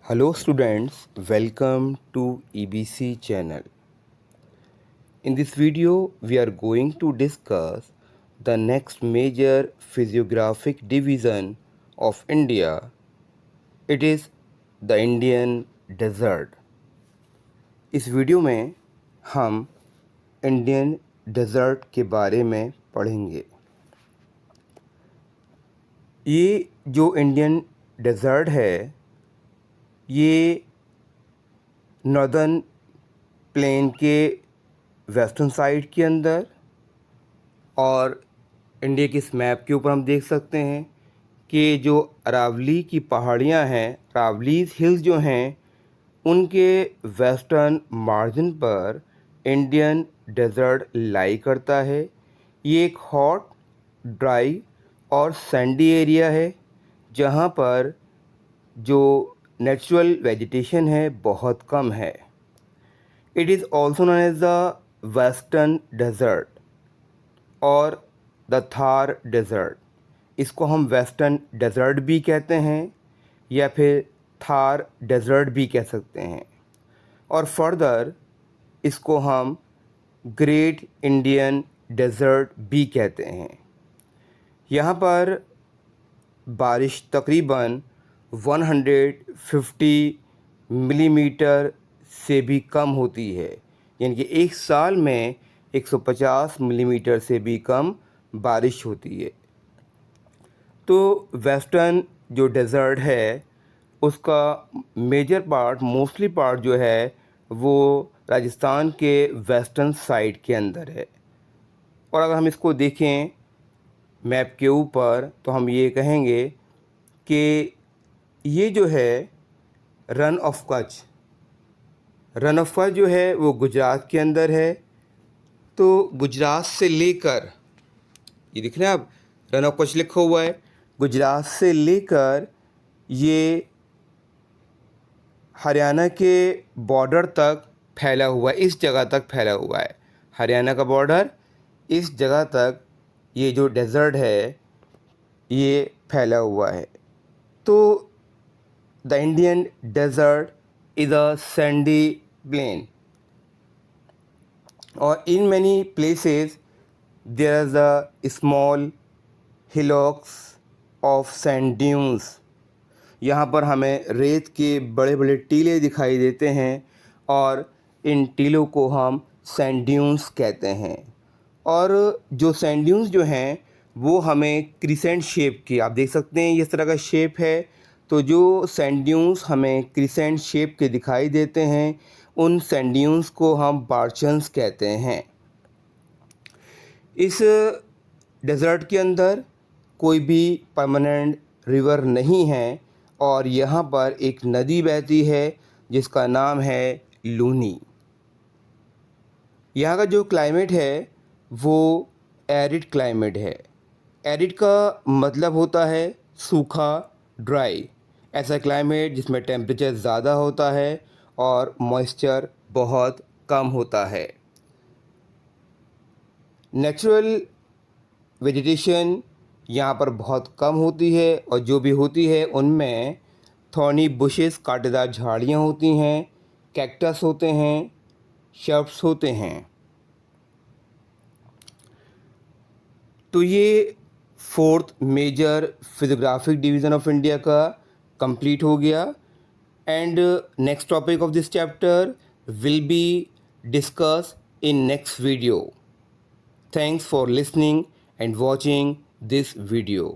Hello students, welcome to EBC channel. In this video, we are going to discuss the next major physiographic division of India. It is the Indian desert. इस video में हम Indian desert के बारे में पढ़ेंगे। ये जो Indian desert है ये नॉर्दर्न प्लेन के वेस्टर्न साइड के अंदर और इंडिया की इस मैप के ऊपर हम देख सकते हैं कि जो अरावली की पहाड़ियाँ हैं, अरावलीज हिल्स जो हैं, उनके वेस्टर्न मार्जिन पर इंडियन डेजर्ट लाई करता है। ये एक हॉट, ड्राई और सैंडी एरिया है जहाँ पर जो नेचुरल वेजिटेशन है बहुत कम है। It is also known as the western desert और द थार डेजर्ट। इसको हम वेस्टर्न डेजर्ट भी कहते हैं या फिर थार डेजर्ट भी कह सकते हैं, और फर्दर इसको हम ग्रेट इंडियन डेजर्ट भी कहते हैं। यहाँ पर बारिश तकरीबन 150 मिलीमीटर से भी कम होती है, यानी कि एक साल में 150 मिलीमीटर से भी कम बारिश होती है। तो वेस्टर्न जो डेज़र्ट है उसका मेजर पार्ट, मोस्टली पार्ट जो है वो राजस्थान के वेस्टर्न साइड के अंदर है। और अगर हम इसको देखें मैप के ऊपर तो हम ये कहेंगे कि ये जो है रन ऑफ कच्छ जो है वो गुजरात के अंदर है। तो गुजरात से लेकर, ये दिख रहे हैं आप, रन ऑफ कच्छ लिखा हुआ है, गुजरात से लेकर ये हरियाणा के बॉर्डर तक फैला हुआ है, इस जगह तक फैला हुआ है। हरियाणा का बॉर्डर, इस जगह तक ये जो डेज़र्ट है ये फैला हुआ है। तो the Indian desert is a sandy plain, और in many places there is a small hillocks of sand dunes. यहाँ पर हमें रेत के बड़े बड़े टीले दिखाई देते हैं और इन टीलों को हम सैंड ड्यून्स कहते हैं। और जो सैंड ड्यून्स जो हैं वो हमें क्रिसेंट शेप की, आप देख सकते हैं इस तरह का शेप है। तो जो सैंड ड्यून्स हमें क्रिसेंट शेप के दिखाई देते हैं उन सैंड ड्यून्स को हम बार्चन्स कहते हैं। इस डेज़र्ट के अंदर कोई भी परमानेंट रिवर नहीं है और यहाँ पर एक नदी बहती है जिसका नाम है लूनी। यहाँ का जो क्लाइमेट है वो एरिड क्लाइमेट है। एरिड का मतलब होता है सूखा, ड्राई। ऐसा क्लाइमेट जिसमें टेम्परेचर ज़्यादा होता है और मॉइस्चर बहुत कम होता है। नेचुरल वेजिटेशन यहाँ पर बहुत कम होती है और जो भी होती है उनमें थॉर्नी बुशेस, कांटेदार झाड़ियाँ होती हैं, कैक्टस होते हैं, शर्प्स होते हैं। तो ये fourth major physiographic division of India का कंप्लीट हो गया, and next topic of this chapter will be discuss in next video. Thanks for listening and watching this video.